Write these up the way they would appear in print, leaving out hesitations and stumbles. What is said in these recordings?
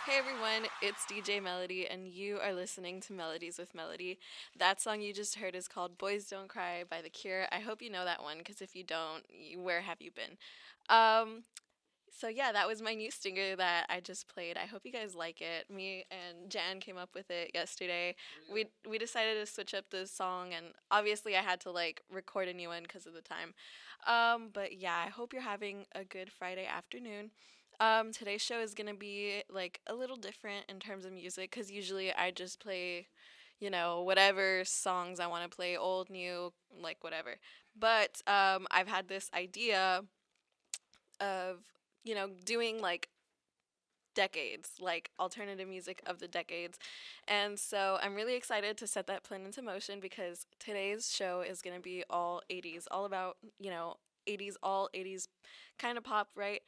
Hey everyone, it's DJ Melody, and you are listening to Melodies with Melody. That song you just heard is called Boys Don't Cry by The Cure. I hope you know that one, because if you don't, where have you been? Um, so that was my new stinger that I just played. I hope you guys like it. Me and Jan came up with it yesterday. We decided to switch up the song, and obviously I had to like record a new one because of the time. But yeah, I hope you're having a good Friday afternoon. Today's show is gonna be like a little different in terms of music because usually I just play, whatever songs I want to play, old, new, like whatever. But I've had this idea of doing like decades, like alternative music of the decades. And so I'm really excited to set that plan into motion because today's show is going to be all 80s, all about, 80s, all 80s kind of pop, right?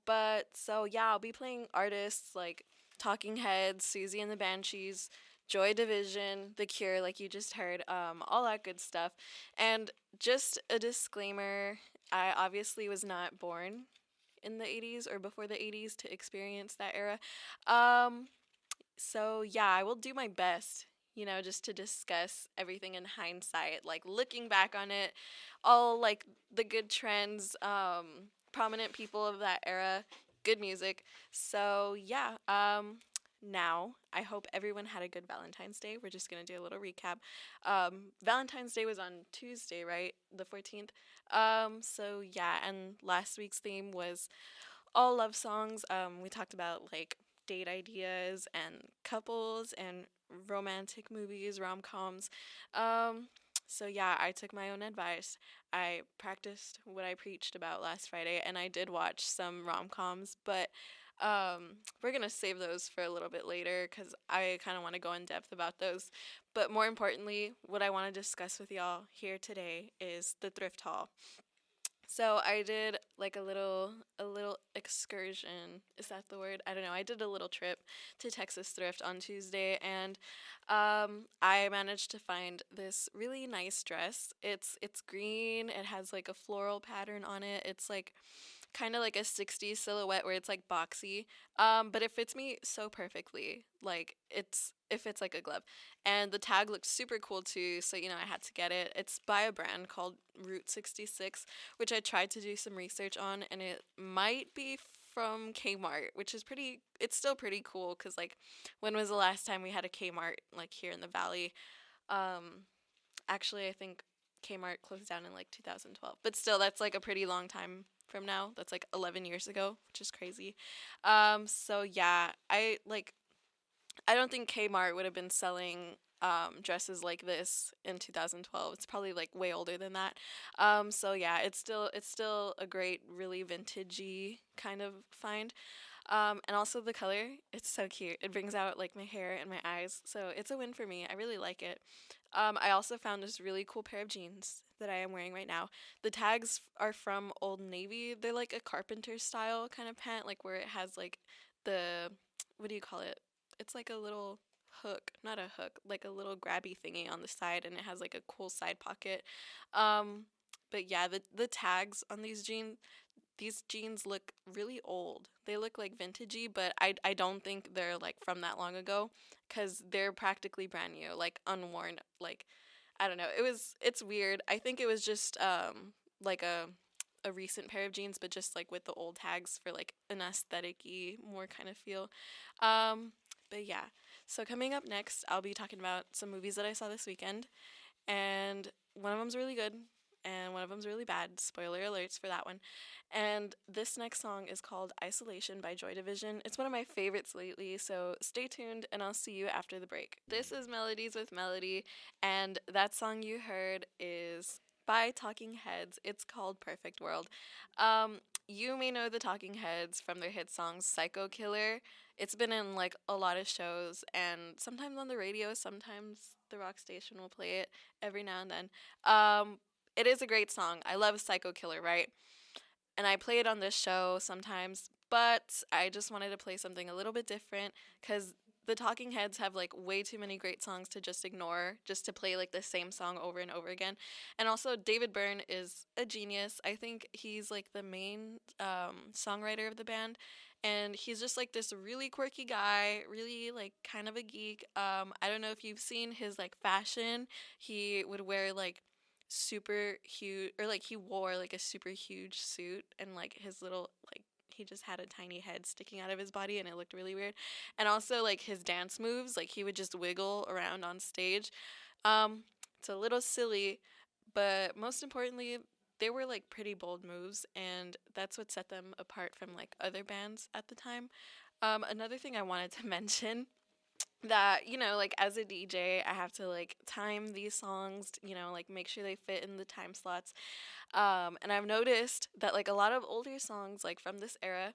But so yeah, I'll be playing artists like Talking Heads, Susie and the Banshees, Joy Division, The Cure, like you just heard, all that good stuff. And just a disclaimer, I obviously was not born in the 80s or before the 80s to experience that era. Um, so I will do my best, just to discuss everything in hindsight, like looking back on it, all like the good trends, prominent people of that era, good music. Now I hope everyone had a good Valentine's Day. We're just gonna do a little recap. Valentine's Day was on Tuesday, right? The 14th. And last week's theme was all love songs. We talked about like date ideas and couples and romantic movies, rom coms. I took my own advice. I practiced what I preached about last Friday, and I did watch some rom coms, but we're gonna save those for a little bit later because I kind of want to go in depth about those. But more importantly, what I want to discuss with y'all here today is the thrift haul. So I did like a little excursion. Is that the word? I don't know. I did a little trip to Texas Thrift on Tuesday, and I managed to find this really nice dress. It's green. It has like a floral pattern on it. It's like kind of like a 60s silhouette where it's like boxy. But it fits me so perfectly. Like it fits like a glove. And the tag looks super cool too, so I had to get it. It's by a brand called Route 66, which I tried to do some research on, and it might be from Kmart, which is it's still pretty cool cuz like when was the last time we had a Kmart like here in the valley? Um Actually, I think Kmart closed down in like 2012. But still, that's like a pretty long time from now. That's like 11 years ago, which is crazy. I don't think Kmart would have been selling dresses like this in 2012. It's probably like way older than that. It's still a great, really vintagey kind of find. And also the color, it's so cute. It brings out like my hair and my eyes. So it's a win for me. I really like it. I also found this really cool pair of jeans that I am wearing right now. The tags are from Old Navy. They're like a carpenter style kind of pant, like where it has like the, what do you call it? It's like a little hook, not a hook, like a little grabby thingy on the side, and it has like a cool side pocket. Um, the tags on these jeans look really old. They look like vintagey, but I don't think they're like from that long ago cuz they're practically brand new, like unworn, like I don't know. It's weird. I think it was just like a recent pair of jeans but just like with the old tags for like an aesthetic-y more kind of feel. Um but yeah. So coming up next, I'll be talking about some movies that I saw this weekend, and one of them's really good and one of them's really bad. Spoiler alerts for that one. And this next song is called Isolation by Joy Division. It's one of my favorites lately, so stay tuned and I'll see you after the break. This is Melodies with Melody, and that song you heard is by Talking Heads. It's called Perfect World. You may know the Talking Heads from their hit song Psycho Killer. It's been in like a lot of shows and sometimes on the radio, sometimes the rock station will play it every now and then. It is a great song. I love Psycho Killer, right? And I play it on this show sometimes, but I just wanted to play something a little bit different because the Talking Heads have like way too many great songs to just ignore, just to play like the same song over and over again. And also, David Byrne is a genius. I think he's like the main songwriter of the band, and he's just like this really quirky guy, really like kind of a geek. I don't know if you've seen his like fashion. He would wear like super huge, or like he wore like a super huge suit, and like his little like he just had a tiny head sticking out of his body, and it looked really weird. And also like his dance moves, like he would just wiggle around on stage. um it's a little silly, but most importantly, they were like pretty bold moves, and that's what set them apart from like other bands at the time. Another thing I wanted to mention, that like as a DJ, I have to like time these songs, like make sure they fit in the time slots. And I've noticed that like a lot of older songs like from this era,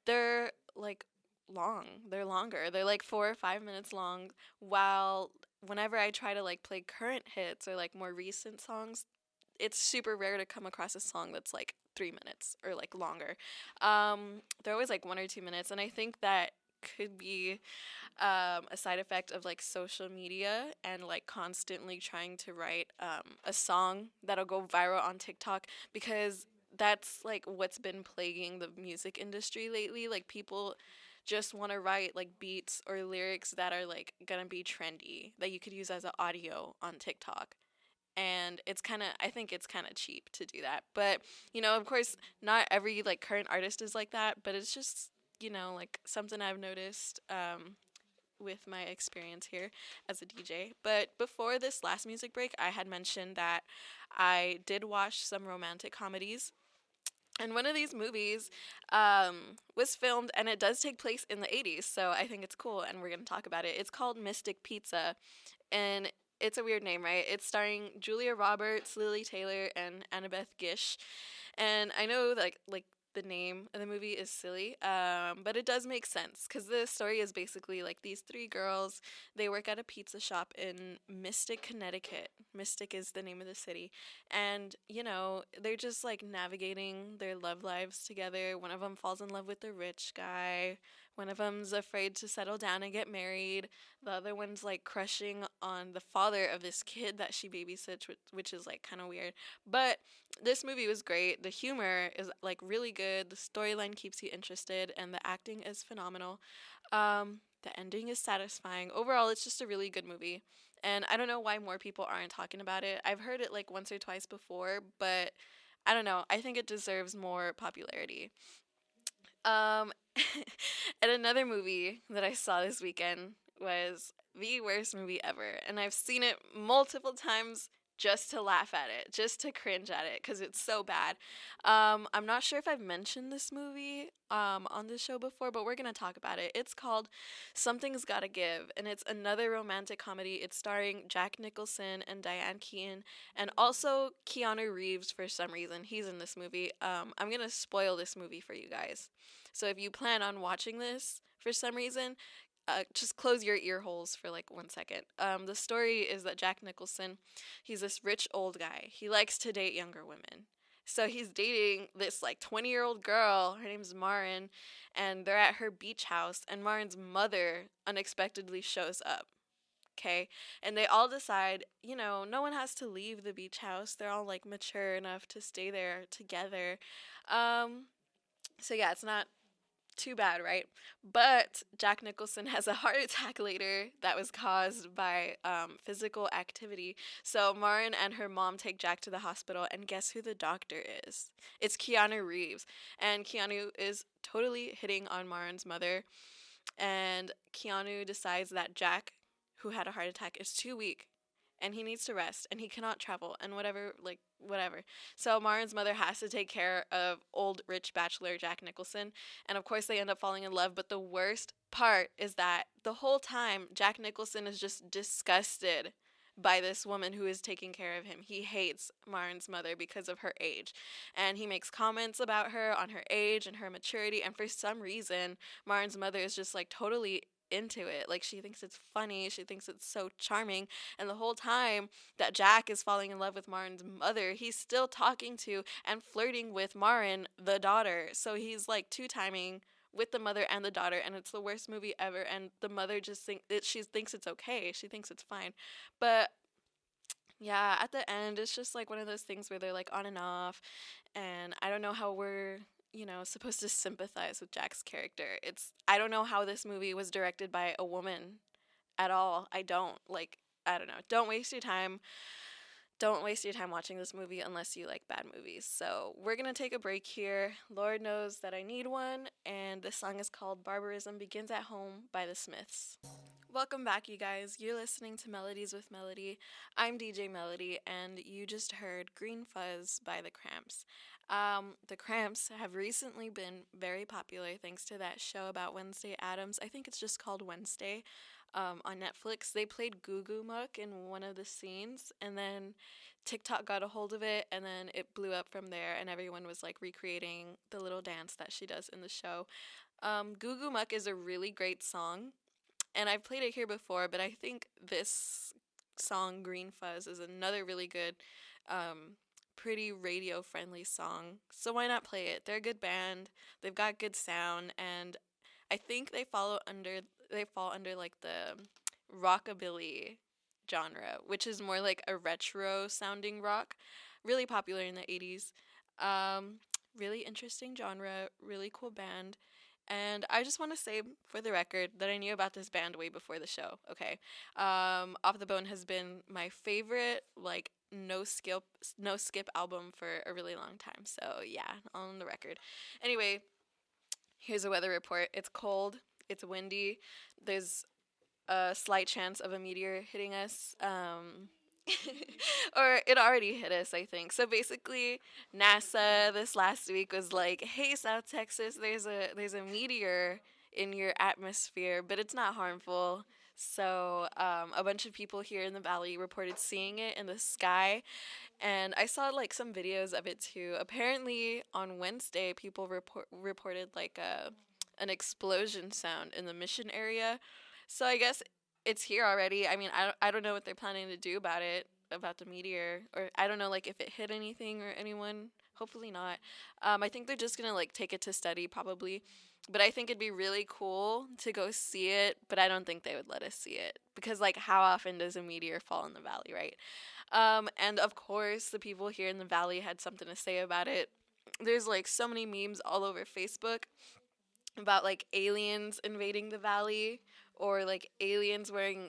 they're like long. They're longer. They're like 4 or 5 minutes long. While whenever I try to like play current hits or like more recent songs, it's super rare to come across a song that's like 3 minutes or like longer. They're always like 1 or 2 minutes, and I think that could be a side effect of like social media and like constantly trying to write a song that'll go viral on TikTok, because that's like what's been plaguing the music industry lately. Like people just want to write like beats or lyrics that are like gonna be trendy that you could use as an audio on TikTok. And it's kind of, I think it's kind of cheap to do that. But of course, not every like current artist is like that, but it's just like something I've noticed with my experience here as a DJ. But before this last music break, I had mentioned that I did watch some romantic comedies. And one of these movies was filmed, and it does take place in the 80s. So I think it's cool, and we're going to talk about it. It's called Mystic Pizza. And it's a weird name, right? It's starring Julia Roberts, Lily Taylor, and Annabeth Gish. And I know like the name of the movie is silly, but it does make sense because the story is basically like these three girls. They work at a pizza shop in Mystic, Connecticut. Mystic is the name of the city, and they're just like navigating their love lives together. One of them falls in love with the rich guy. One of them's afraid to settle down and get married. The other one's like crushing on the father of this kid that she babysits, which is like kind of weird. But this movie was great. The humor is like really good. The storyline keeps you interested, and the acting is phenomenal. The ending is satisfying. Overall, it's just a really good movie. And I don't know why more people aren't talking about it. I've heard it like once or twice before, but I don't know. I think it deserves more popularity. Um, and another movie that I saw this weekend was the worst movie ever, and I've seen it multiple times just to laugh at it, just to cringe at it, because it's so bad. I'm not sure if I've mentioned this movie on this show before, but we're gonna talk about it. It's called Something's Gotta Give, and it's another romantic comedy. It's starring Jack Nicholson and Diane Keaton, and also Keanu Reeves for some reason. He's in this movie. I'm gonna spoil this movie for you guys. So if you plan on watching this for some reason, just close your ear holes for like 1 second. The story is that Jack Nicholson, he's this rich old guy. He likes to date younger women. So he's dating this like 20-year-old girl. Her name's Marin, and they're at her beach house. And Marin's mother unexpectedly shows up. Okay, and they all decide, no one has to leave the beach house. They're all like mature enough to stay there together. Um, so yeah, it's not too bad, right? But Jack Nicholson has a heart attack later that was caused by physical activity. So Marin and her mom take Jack to the hospital, and guess who the doctor is? It's Keanu Reeves. And Keanu is totally hitting on Marin's mother. And Keanu decides that Jack, who had a heart attack, is too weak and he needs to rest and he cannot travel and whatever, like whatever. So Marin's mother has to take care of old rich bachelor Jack Nicholson, and of course they end up falling in love. But the worst part is that the whole time Jack Nicholson is just disgusted by this woman who is taking care of him. He hates Marin's mother because of her age, and he makes comments about her on her age and her maturity, and for some reason Marin's mother is just like totally into it. Like she thinks it's funny, she thinks it's so charming, and the whole time that Jack is falling in love with Marin's mother, he's still talking to and flirting with Marin, the daughter. So he's like two timing with the mother and the daughter, and it's the worst movie ever. And the mother just she thinks it's okay, she thinks it's fine, but yeah, at the end it's just like one of those things where they're like on and off, and I don't know how we're supposed to sympathize with Jack's character. I don't know how this movie was directed by a woman at all. I don't know. Don't waste your time watching this movie unless you like bad movies. So, we're going to take a break here. Lord knows that I need one, and this song is called Barbarism Begins at Home by the Smiths. Welcome back, you guys. You're listening to Melodies with Melody. I'm DJ Melody, and you just heard Green Fuzz by The Cramps. The Cramps have recently been very popular thanks to that show about Wednesday Addams. I think it's just called Wednesday on Netflix. They played Goo Goo Muck in one of the scenes, and then TikTok got a hold of it, and then it blew up from there, and everyone was like recreating the little dance that she does in the show. Goo Goo Muck is a really great song, and I've played it here before, but I think this song, Green Fuzz, is another really good, um, pretty radio friendly song. So why not play it? They're a good band, they've got good sound, and I think they fall under like the rockabilly genre, which is more like a retro sounding rock, really popular in the 80s. Um, really interesting genre, really cool band. And I just want to say for the record that I knew about this band way before the show. Okay, Off the Bone has been my favorite like no skip album for a really long time. So yeah, on the record. Anyway, here's a weather report. It's cold. It's windy. There's a slight chance of a meteor hitting us. Or it already hit us, I think. So basically, NASA this last week was like, "Hey, South Texas, there's a meteor in your atmosphere, but it's not harmful." So a bunch of people here in the valley reported seeing it in the sky, and I saw like some videos of it too. Apparently, on Wednesday, people reported like an explosion sound in the Mission area. So I guess it's here already. I mean, I don't know what they're planning to do about it, about the meteor, or I don't know like if it hit anything or anyone. Hopefully not. I think they're just gonna like take it to study probably. But I think it'd be really cool to go see it, but I don't think they would let us see it because like how often does a meteor fall in the valley, right? And of course, the people here in the valley had something to say about it. There's like so many memes all over Facebook about like aliens invading the valley or like aliens wearing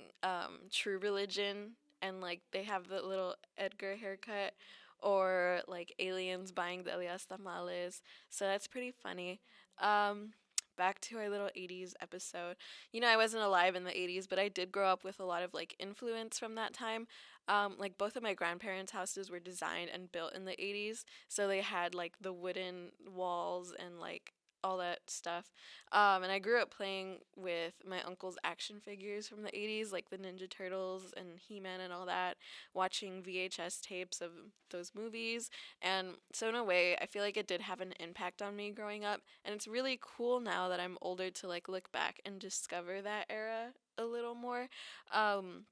true religion and like they have the little Edgar haircut or like aliens buying the Elias tamales. So that's pretty funny. Um, Back to our little 80s episode. I wasn't alive in the 80s, but I did grow up with a lot of like influence from that time. Like both of my grandparents' houses were designed and built in the 80s, so they had like the wooden walls and like all that stuff. And I grew up playing with my uncle's action figures from the 80s, like the Ninja Turtles and He Man and all that, watching VHS tapes of those movies. And so, in a way, I feel like it did have an impact on me growing up. And it's really cool now that I'm older to like look back and discover that era a little more. Um,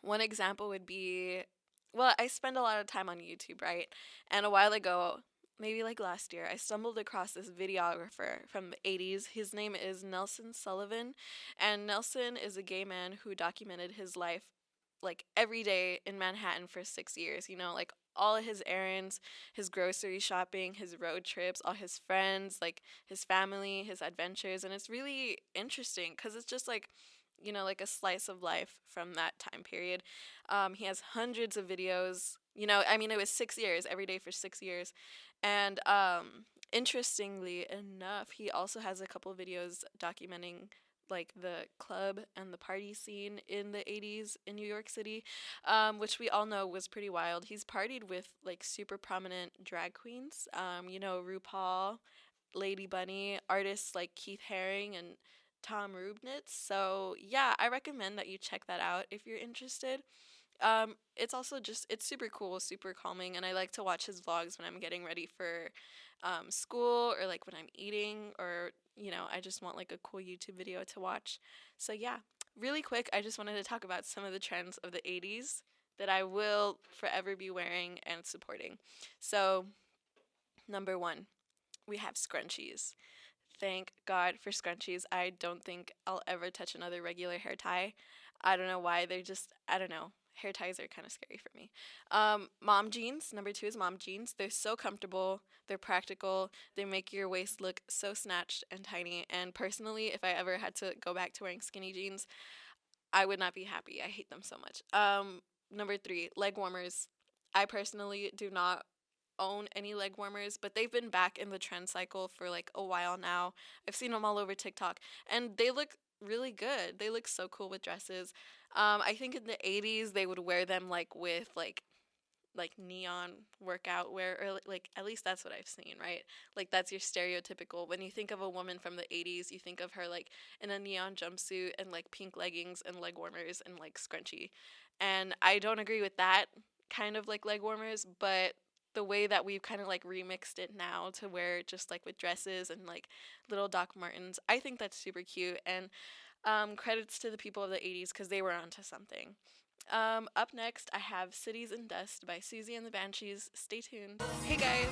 One example would be, well, I spend a lot of time on YouTube, right? And a while ago, maybe like last year, I stumbled across this videographer from the 80s. His name is Nelson Sullivan, and Nelson is a gay man who documented his life like every day in Manhattan for 6 years, like all of his errands, his grocery shopping, his road trips, all his friends, like his family, his adventures. And it's really interesting because it's just like, like a slice of life from that time period. He has hundreds of videos. I mean, it was 6 years, every day for 6 years. And interestingly enough, he also has a couple videos documenting like the club and the party scene in the 80s in New York City, which we all know was pretty wild. He's partied with like super prominent drag queens, RuPaul, Lady Bunny, artists like Keith Haring and Tom Rubnitz. So yeah, I recommend that you check that out if you're interested. It's also it's super cool, super calming, and I like to watch his vlogs when I'm getting ready for school or like when I'm eating or, I just want like a cool YouTube video to watch. So yeah, really quick, I just wanted to talk about some of the trends of the 80s that I will forever be wearing and supporting. So, number one, we have scrunchies. Thank God for scrunchies. I don't think I'll ever touch another regular hair tie. I don't know why. I don't know. hair ties are kind of scary for me. Mom jeans. Number two is mom jeans. They're so comfortable. They're practical. They make your waist look so snatched and tiny. And personally, if I ever had to go back to wearing skinny jeans, I would not be happy. I hate them so much. Number three, leg warmers. I personally do not own any leg warmers, but they've been back in the trend cycle for like a while now. I've seen them all over TikTok, and they look really good. They look so cool with dresses. I think in the 80s they would wear them like with like neon workout wear, or like at least that's what I've seen, right? Like that's your stereotypical, when you think of a woman from the 80s, you think of her like in a neon jumpsuit and like pink leggings and leg warmers and like scrunchy. And I don't agree with that kind of like leg warmers, but the way that we've kind of like remixed it now to wear just like with dresses and like little Doc Martens, I think that's super cute. And credits to the people of the 80s because they were onto something. Up next, I have Cities and Dust by Susie and the Banshees. Stay tuned. Hey guys,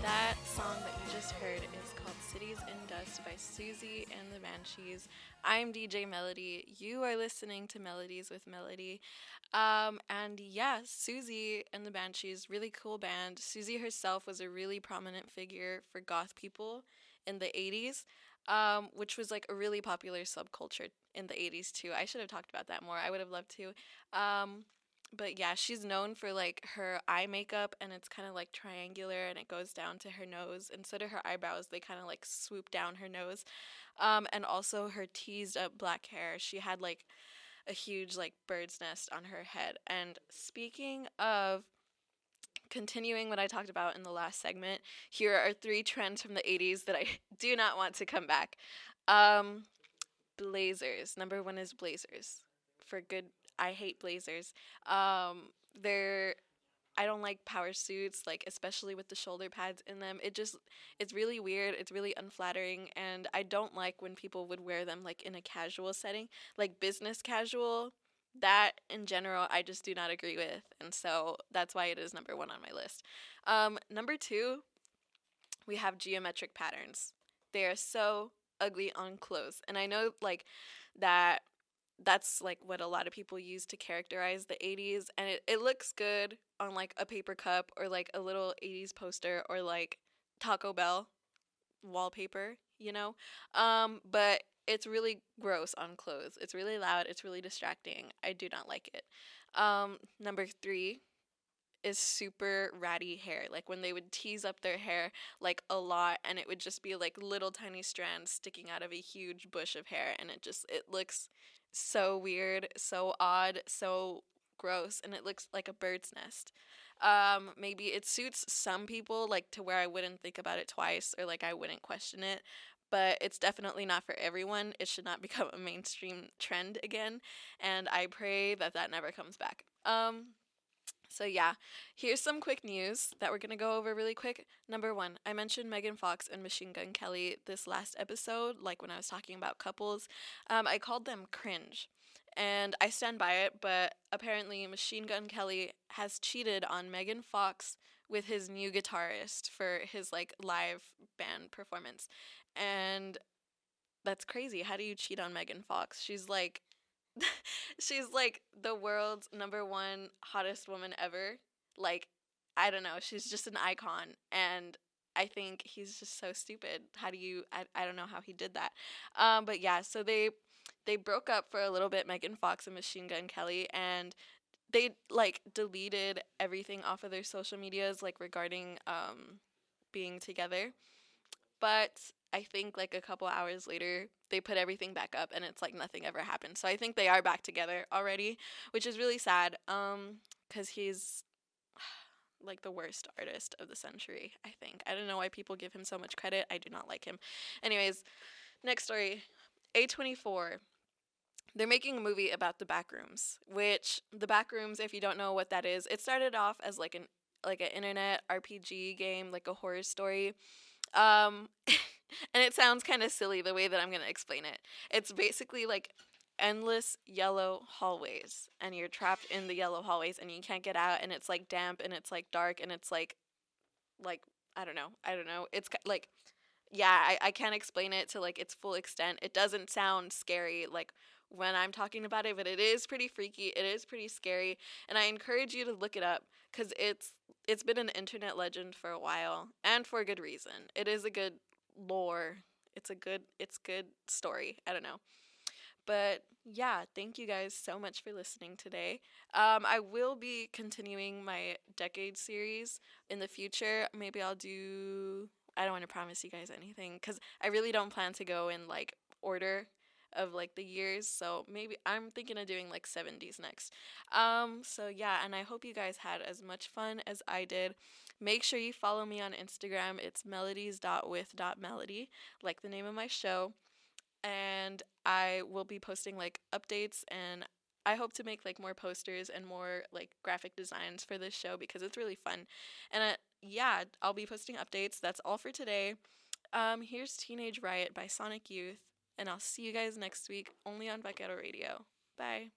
that song that you just heard is called Cities and Dust by Susie and the Banshees. I'm DJ Melody. You are listening to Melodies with Melody. And yeah, Susie and the Banshees, really cool band. Susie herself was a really prominent figure for goth people in the 80s, which was like a really popular subculture in the 80s too. I should have talked about that more. I would have loved to. Um, but yeah, she's known for like her eye makeup, and it's kind of like triangular and it goes down to her nose. And so do her eyebrows. They kind of like swoop down her nose. And also her teased up black hair. She had like a huge like bird's nest on her head. And speaking of continuing what I talked about in the last segment, here are three trends from the 80s that I do not want to come back. Um, Blazers. Number one is blazers. For good, I hate blazers. They're I don't like power suits, like especially with the shoulder pads in them. It's really weird. It's really unflattering, and I don't like when people would wear them like in a casual setting, like business casual. That in general, I just do not agree with, and so that's why it is number one on my list. Number two, we have geometric patterns. They are so ugly on clothes, and I know like that that's like what a lot of people use to characterize the 80s, and it looks good on like a paper cup or like a little 80s poster or like Taco Bell wallpaper, you know. But it's really gross on clothes. It's really loud, it's really distracting. I do not like it. Number 3 is super ratty hair. Like when they would tease up their hair like a lot, and it would just be like little tiny strands sticking out of a huge bush of hair, and it looks so weird, so odd, so gross, and it looks like a bird's nest. Maybe it suits some people like to where I wouldn't think about it twice, or like I wouldn't question it, but it's definitely not for everyone. It should not become a mainstream trend again, and I pray that that never comes back. So yeah, here's some quick news that we're gonna go over really quick. Number one, I mentioned Megan Fox and Machine Gun Kelly this last episode, like when I was talking about couples. I called them cringe, and I stand by it. But apparently, Machine Gun Kelly has cheated on Megan Fox with his new guitarist for his like live band performance, and that's crazy. How do you cheat on Megan Fox? She's like the world's number one hottest woman ever. Like, I don't know. She's just an icon. And I think he's just so stupid. I don't know how he did that. But yeah, so they broke up for a little bit, Megan Fox and Machine Gun Kelly, and they like deleted everything off of their social medias, like regarding being together. But I think like a couple hours later, they put everything back up, and it's like nothing ever happened. So I think they are back together already, which is really sad. Cuz he's like the worst artist of the century, I think. I don't know why people give him so much credit. I do not like him. Anyways, next story. A24. They're making a movie about the backrooms, which the backrooms, if you don't know what that is, it started off as like an internet RPG game, like a horror story. Um, and it sounds kind of silly the way that I'm going to explain it. It's basically like endless yellow hallways, and you're trapped in the yellow hallways, and you can't get out, and it's like damp, and it's like dark, and it's like I don't know. I don't know. Like yeah, I can't explain it to like its full extent. It doesn't sound scary like when I'm talking about it, but it is pretty freaky. It is pretty scary, and I encourage you to look it up because it's been an internet legend for a while, and for a good reason. It is a good lore. It's good story. I don't know. But yeah, thank you guys so much for listening today. I will be continuing my decade series in the future. Maybe I'll do. I don't want to promise you guys anything because I really don't plan to go in like order of like the years. So maybe I'm thinking of doing like 70s next. So yeah, and I hope you guys had as much fun as I did. Make sure you follow me on Instagram. It's melodies.with.melody, like the name of my show, and I will be posting like updates, and I hope to make like more posters and more like graphic designs for this show because it's really fun. And yeah, I'll be posting updates. That's all for today. Here's Teenage Riot by Sonic Youth, and I'll see you guys next week only on Vaquero Radio. Bye.